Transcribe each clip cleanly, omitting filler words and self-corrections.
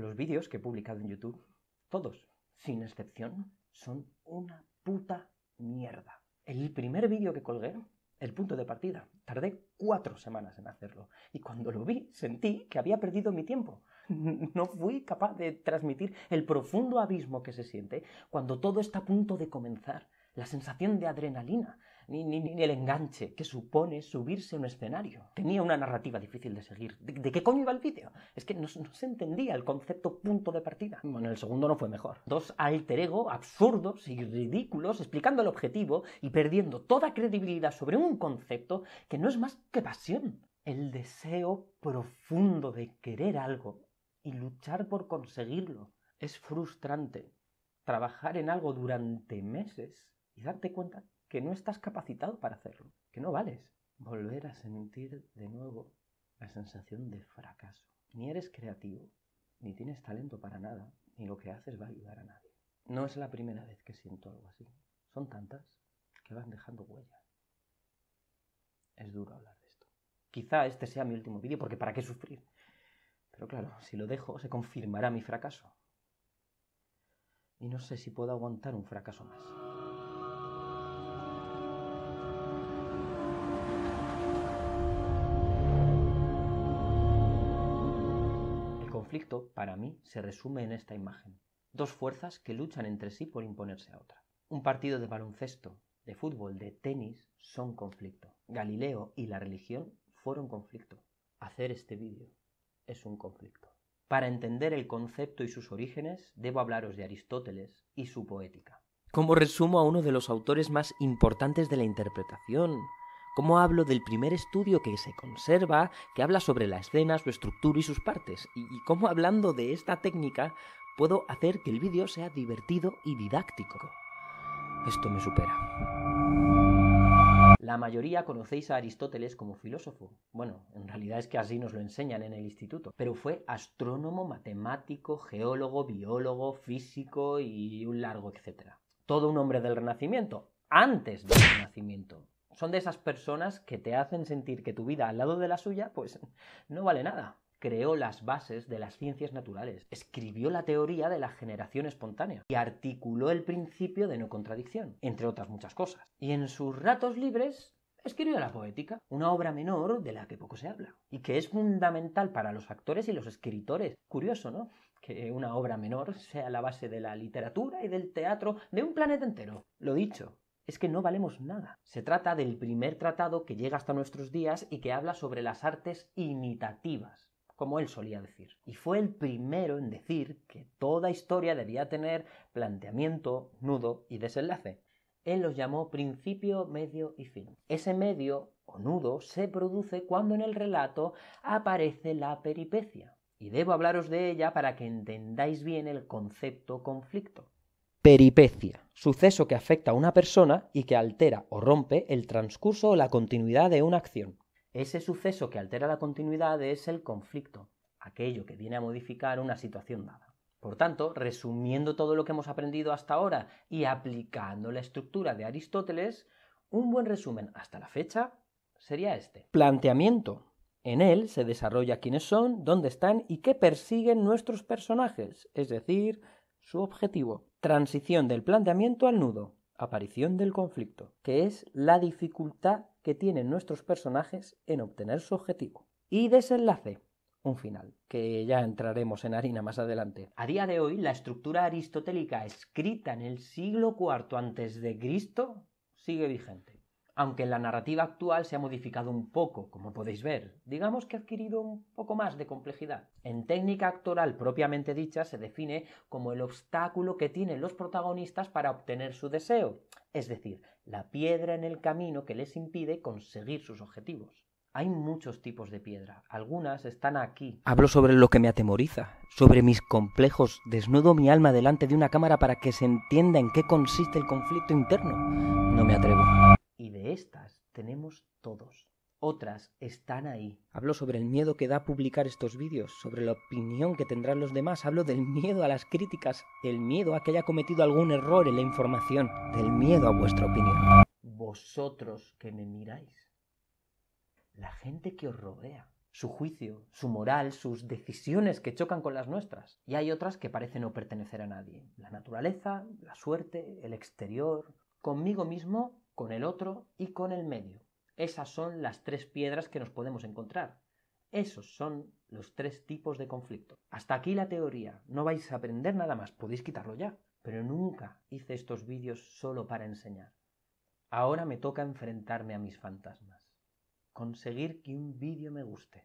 Los vídeos que he publicado en YouTube, todos, sin excepción, son una puta mierda. El primer vídeo que colgué, el punto de partida, tardé 4 semanas en hacerlo. Y cuando lo vi, sentí que había perdido mi tiempo. No fui capaz de transmitir el profundo abismo que se siente cuando todo está a punto de comenzar. La sensación de adrenalina, ni el enganche que supone subirse a un escenario. Tenía una narrativa difícil de seguir. ¿De qué coño iba el vídeo? Es que no se entendía el concepto punto de partida. Bueno, el segundo no fue mejor. 2 alter ego absurdos y ridículos explicando el objetivo y perdiendo toda credibilidad sobre un concepto que no es más que pasión. El deseo profundo de querer algo y luchar por conseguirlo. Es frustrante trabajar en algo durante meses y darte cuenta que no estás capacitado para hacerlo, que no vales. Volver a sentir de nuevo la sensación de fracaso. Ni eres creativo, ni tienes talento para nada, ni lo que haces va a ayudar a nadie. No es la primera vez que siento algo así. Son tantas que van dejando huella. Es duro hablar de esto. Quizá este sea mi último vídeo, porque ¿para qué sufrir? Pero claro, si lo dejo, se confirmará mi fracaso. Y no sé si puedo aguantar un fracaso más. El conflicto, para mí, se resume en esta imagen. 2 fuerzas que luchan entre sí por imponerse a otra. Un partido de baloncesto, de fútbol, de tenis, son conflicto. Galileo y la religión fueron conflicto. Hacer este vídeo es un conflicto. Para entender el concepto y sus orígenes, debo hablaros de Aristóteles y su poética. ¿Cómo resumo a uno de los autores más importantes de la interpretación? ¿Cómo hablo del primer estudio que se conserva, que habla sobre la escena, su estructura y sus partes? ¿Y cómo hablando de esta técnica puedo hacer que el vídeo sea divertido y didáctico? Esto me supera. La mayoría conocéis a Aristóteles como filósofo. Bueno, en realidad es que así nos lo enseñan en el instituto. Pero fue astrónomo, matemático, geólogo, biólogo, físico y un largo etcétera. Todo un hombre del Renacimiento, antes del Renacimiento. Son de esas personas que te hacen sentir que tu vida al lado de la suya, pues no vale nada. Creó las bases de las ciencias naturales, escribió la teoría de la generación espontánea y articuló el principio de no contradicción, entre otras muchas cosas. Y en sus ratos libres escribió la poética, una obra menor de la que poco se habla, y que es fundamental para los actores y los escritores. Curioso, ¿no? Que una obra menor sea la base de la literatura y del teatro de un planeta entero. Lo dicho, es que no valemos nada. Se trata del primer tratado que llega hasta nuestros días y que habla sobre las artes imitativas, como él solía decir. Y fue el primero en decir que toda historia debía tener planteamiento, nudo y desenlace. Él los llamó principio, medio y fin. Ese medio o nudo se produce cuando en el relato aparece la peripecia. Y debo hablaros de ella para que entendáis bien el concepto conflicto. Peripecia, suceso que afecta a una persona y que altera o rompe el transcurso o la continuidad de una acción. Ese suceso que altera la continuidad es el conflicto, aquello que viene a modificar una situación dada. Por tanto, resumiendo todo lo que hemos aprendido hasta ahora y aplicando la estructura de Aristóteles, un buen resumen hasta la fecha sería este. Planteamiento. En él se desarrolla quiénes son, dónde están y qué persiguen nuestros personajes, es decir, su objetivo. Transición del planteamiento al nudo. Aparición del conflicto, que es la dificultad que tienen nuestros personajes en obtener su objetivo. Y desenlace, un final, que ya entraremos en harina más adelante. A día de hoy, la estructura aristotélica escrita en el siglo IV a.C. sigue vigente, aunque en la narrativa actual se ha modificado un poco, como podéis ver. Digamos que ha adquirido un poco más de complejidad. En técnica actoral propiamente dicha se define como el obstáculo que tienen los protagonistas para obtener su deseo, es decir, la piedra en el camino que les impide conseguir sus objetivos. Hay muchos tipos de piedra, algunas están aquí. Hablo sobre lo que me atemoriza, sobre mis complejos, desnudo mi alma delante de una cámara para que se entienda en qué consiste el conflicto interno. No me atrevo. Y de estas tenemos todos. Otras están ahí. Hablo sobre el miedo que da publicar estos vídeos, sobre la opinión que tendrán los demás. Hablo del miedo a las críticas, el miedo a que haya cometido algún error en la información, del miedo a vuestra opinión. Vosotros que me miráis, la gente que os rodea, su juicio, su moral, sus decisiones que chocan con las nuestras. Y hay otras que parecen no pertenecer a nadie. La naturaleza, la suerte, el exterior, conmigo mismo, con el otro y con el medio. Esas son las 3 piedras que nos podemos encontrar. Esos son los 3 tipos de conflicto. Hasta aquí la teoría. No vais a aprender nada más. Podéis quitarlo ya. Pero nunca hice estos vídeos solo para enseñar. Ahora me toca enfrentarme a mis fantasmas. Conseguir que un vídeo me guste.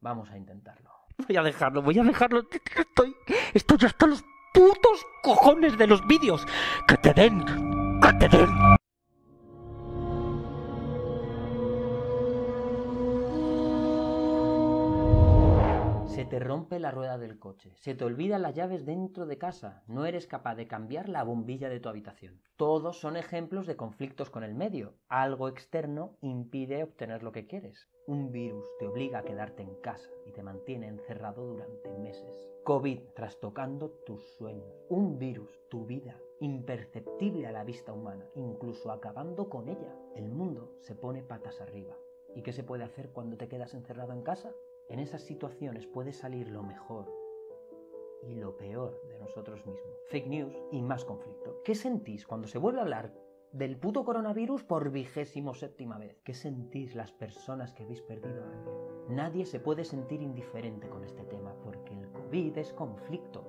Vamos a intentarlo. Voy a dejarlo. Estoy hasta los putos cojones de los vídeos. ¡Que te den! Se te rompe la rueda del coche, se te olvidan las llaves dentro de casa, no eres capaz de cambiar la bombilla de tu habitación. Todos son ejemplos de conflictos con el medio. Algo externo impide obtener lo que quieres. Un virus te obliga a quedarte en casa y te mantiene encerrado durante meses. COVID trastocando tus sueños. Un virus, tu vida, imperceptible a la vista humana, incluso acabando con ella. El mundo se pone patas arriba. ¿Y qué se puede hacer cuando te quedas encerrado en casa? En esas situaciones puede salir lo mejor y lo peor de nosotros mismos. Fake news y más conflicto. ¿Qué sentís cuando se vuelve a hablar del puto coronavirus por 27ª vez? ¿Qué sentís las personas que habéis perdido a alguien? Nadie se puede sentir indiferente con este tema porque el COVID es conflicto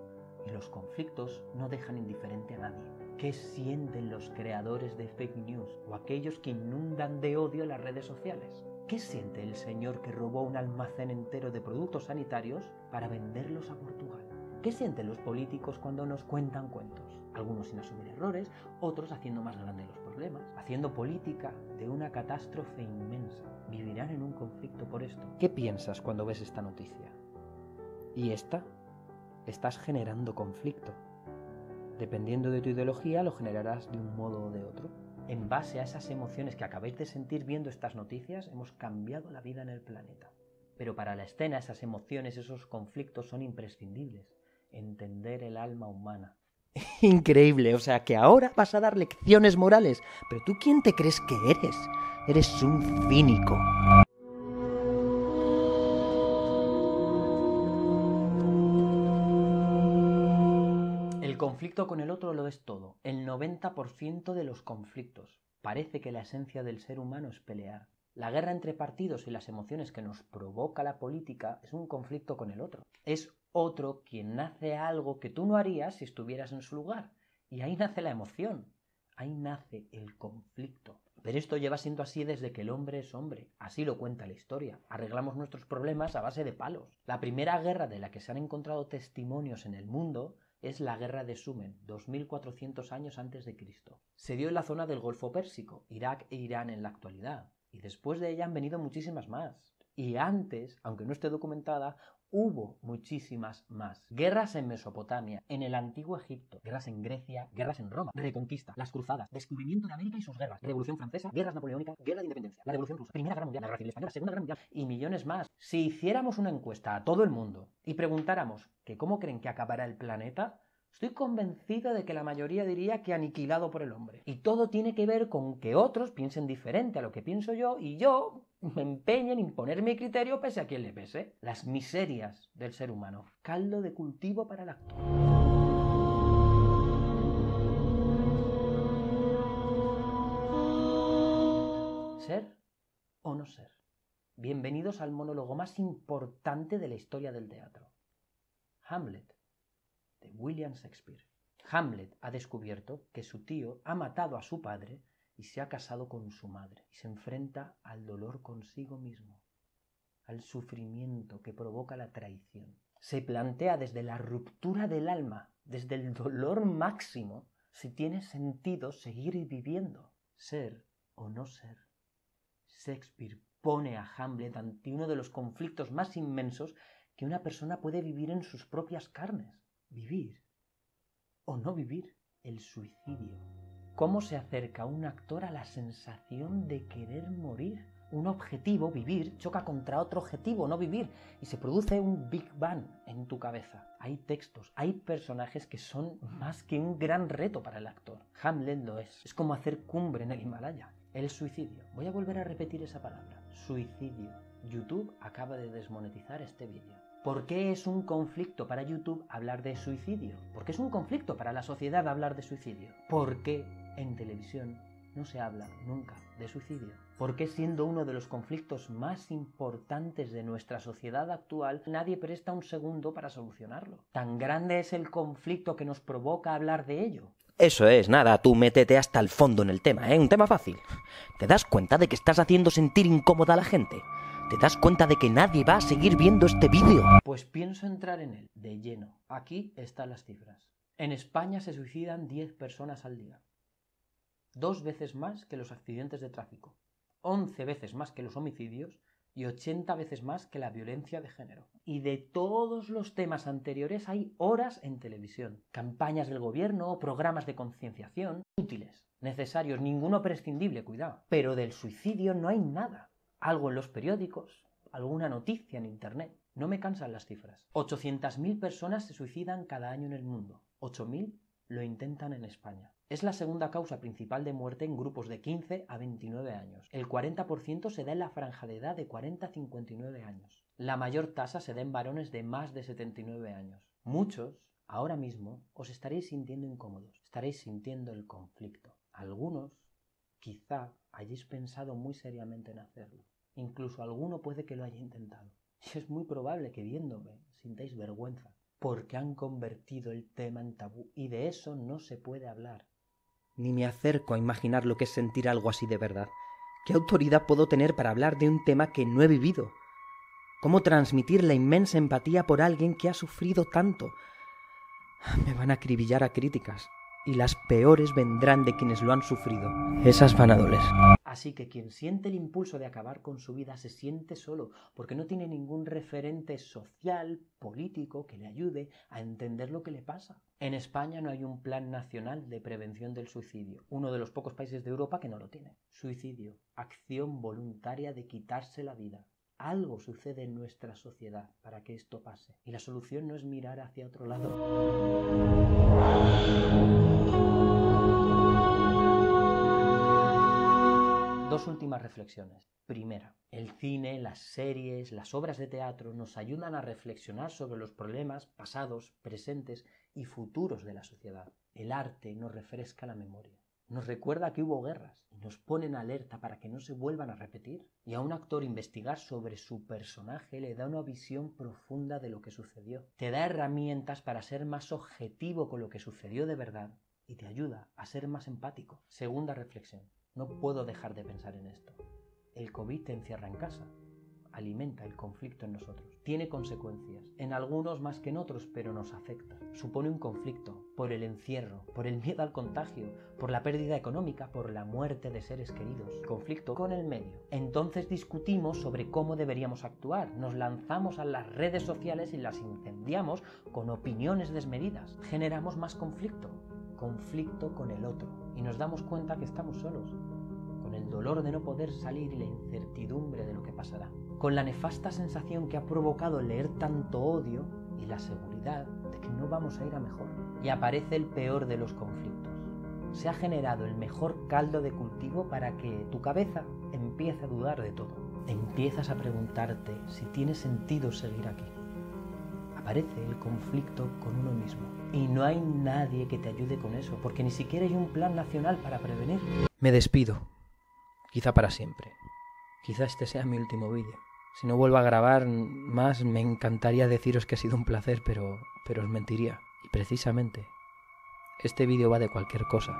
y los conflictos no dejan indiferente a nadie. ¿Qué sienten los creadores de fake news o aquellos que inundan de odio las redes sociales? ¿Qué siente el señor que robó un almacén entero de productos sanitarios para venderlos a Portugal? ¿Qué sienten los políticos cuando nos cuentan cuentos? Algunos sin asumir errores, otros haciendo más grandes los problemas, haciendo política de una catástrofe inmensa. ¿Vivirán en un conflicto por esto? ¿Qué piensas cuando ves esta noticia? ¿Y esta? Estás generando conflicto. Dependiendo de tu ideología, lo generarás de un modo o de otro. En base a esas emociones que acabáis de sentir viendo estas noticias, hemos cambiado la vida en el planeta. Pero para la escena, esas emociones, esos conflictos son imprescindibles. Entender el alma humana. Increíble, o sea que ahora vas a dar lecciones morales. Pero ¿tú quién te crees que eres? Eres un cínico. El conflicto con el otro lo es todo. El 90% de los conflictos. Parece que la esencia del ser humano es pelear. La guerra entre partidos y las emociones que nos provoca la política es un conflicto con el otro. Es otro quien hace algo que tú no harías si estuvieras en su lugar. Y ahí nace la emoción. Ahí nace el conflicto. Pero esto lleva siendo así desde que el hombre es hombre. Así lo cuenta la historia. Arreglamos nuestros problemas a base de palos. La primera guerra de la que se han encontrado testimonios en el mundo es la guerra de Sumen, 2400 años antes de Cristo. Se dio en la zona del Golfo Pérsico, Irak e Irán en la actualidad. Y después de ella han venido muchísimas más. Y antes, aunque no esté documentada, hubo muchísimas más. Guerras en Mesopotamia, en el Antiguo Egipto, guerras en Grecia, guerras en Roma, Reconquista, las Cruzadas, descubrimiento de América y sus guerras, Revolución Francesa, guerras napoleónicas, Guerra de Independencia, la Revolución Rusa, Primera Guerra Mundial, la Guerra Civil Española, Segunda Guerra Mundial y millones más. Si hiciéramos una encuesta a todo el mundo y preguntáramos que cómo creen que acabará el planeta, estoy convencido de que la mayoría diría que aniquilado por el hombre. Y todo tiene que ver con que otros piensen diferente a lo que pienso yo y yo me empeño en imponer mi criterio pese a quien le pese. Las miserias del ser humano. Caldo de cultivo para el actor. ¿Ser o no ser? Bienvenidos al monólogo más importante de la historia del teatro. Hamlet, de William Shakespeare. Hamlet ha descubierto que su tío ha matado a su padre y se ha casado con su madre y se enfrenta al dolor consigo mismo, al sufrimiento que provoca la traición. Se plantea desde la ruptura del alma, desde el dolor máximo, si tiene sentido seguir viviendo, ser o no ser. Shakespeare pone a Hamlet ante uno de los conflictos más inmensos que una persona puede vivir en sus propias carnes. Vivir o no vivir, el suicidio. ¿Cómo se acerca un actor a la sensación de querer morir? Un objetivo, vivir, choca contra otro objetivo, no vivir, y se produce un Big Bang en tu cabeza. Hay textos, hay personajes que son más que un gran reto para el actor. Hamlet lo es. Es como hacer cumbre en el Himalaya. El suicidio. Voy a volver a repetir esa palabra. Suicidio. YouTube acaba de desmonetizar este vídeo. ¿Por qué es un conflicto para YouTube hablar de suicidio? ¿Por qué es un conflicto para la sociedad hablar de suicidio? ¿Por qué en televisión no se habla nunca de suicidio? ¿Por qué, siendo uno de los conflictos más importantes de nuestra sociedad actual, nadie presta un segundo para solucionarlo? ¿Tan grande es el conflicto que nos provoca hablar de ello? Eso es, nada, tú métete hasta el fondo en el tema, un tema fácil. ¿Te das cuenta de que estás haciendo sentir incómoda a la gente? ¿Te das cuenta de que nadie va a seguir viendo este vídeo? Pues pienso entrar en él, de lleno. Aquí están las cifras. En España se suicidan 10 personas al día. 2 veces más que los accidentes de tráfico, 11 veces más que los homicidios y 80 veces más que la violencia de género. Y de todos los temas anteriores hay horas en televisión. Campañas del gobierno, programas de concienciación, útiles, necesarios, ninguno prescindible, cuidado. Pero del suicidio no hay nada. Algo en los periódicos, alguna noticia en internet. No me cansan las cifras. 800.000 personas se suicidan cada año en el mundo. 8.000 lo intentan en España. Es la segunda causa principal de muerte en grupos de 15 a 29 años. El 40% se da en la franja de edad de 40 a 59 años. La mayor tasa se da en varones de más de 79 años. Muchos, ahora mismo, os estaréis sintiendo incómodos. Estaréis sintiendo el conflicto. Algunos, quizá, hayáis pensado muy seriamente en hacerlo. Incluso alguno puede que lo haya intentado. Y es muy probable que viéndome sintáis vergüenza, porque han convertido el tema en tabú y de eso no se puede hablar. Ni me acerco a imaginar lo que es sentir algo así de verdad. ¿Qué autoridad puedo tener para hablar de un tema que no he vivido? ¿Cómo transmitir la inmensa empatía por alguien que ha sufrido tanto? Me van a acribillar a críticas, y las peores vendrán de quienes lo han sufrido. Esas van a doler. Así que quien siente el impulso de acabar con su vida se siente solo, porque no tiene ningún referente social, político, que le ayude a entender lo que le pasa. En España no hay un plan nacional de prevención del suicidio, uno de los pocos países de Europa que no lo tiene. Suicidio, acción voluntaria de quitarse la vida. Algo sucede en nuestra sociedad para que esto pase. Y la solución no es mirar hacia otro lado. Dos últimas reflexiones. Primera, el cine, las series, las obras de teatro nos ayudan a reflexionar sobre los problemas pasados, presentes y futuros de la sociedad. El arte nos refresca la memoria. Nos recuerda que hubo guerras y nos pone en alerta para que no se vuelvan a repetir. Y a un actor investigar sobre su personaje le da una visión profunda de lo que sucedió. Te da herramientas para ser más objetivo con lo que sucedió de verdad y te ayuda a ser más empático. Segunda reflexión. No puedo dejar de pensar en esto. El COVID te encierra en casa. Alimenta el conflicto en nosotros. Tiene consecuencias, en algunos más que en otros, pero nos afecta. Supone un conflicto por el encierro, por el miedo al contagio, por la pérdida económica, por la muerte de seres queridos. Conflicto con el medio. Entonces discutimos sobre cómo deberíamos actuar. Nos lanzamos a las redes sociales y las incendiamos con opiniones desmedidas. Generamos más conflicto. Conflicto con el otro. Y nos damos cuenta que estamos solos. Con el dolor de no poder salir y la incertidumbre de lo que pasará, con la nefasta sensación que ha provocado leer tanto odio y la seguridad de que no vamos a ir a mejor. Y aparece el peor de los conflictos. Se ha generado el mejor caldo de cultivo para que tu cabeza empiece a dudar de todo. Empiezas a preguntarte si tiene sentido seguir aquí. Aparece el conflicto con uno mismo. Y no hay nadie que te ayude con eso, porque ni siquiera hay un plan nacional para prevenir. Me despido. Quizá para siempre. Quizá este sea mi último vídeo. Si no vuelvo a grabar más, me encantaría deciros que ha sido un placer, pero os mentiría. Y precisamente, este vídeo va de cualquier cosa,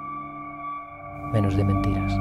menos de mentiras.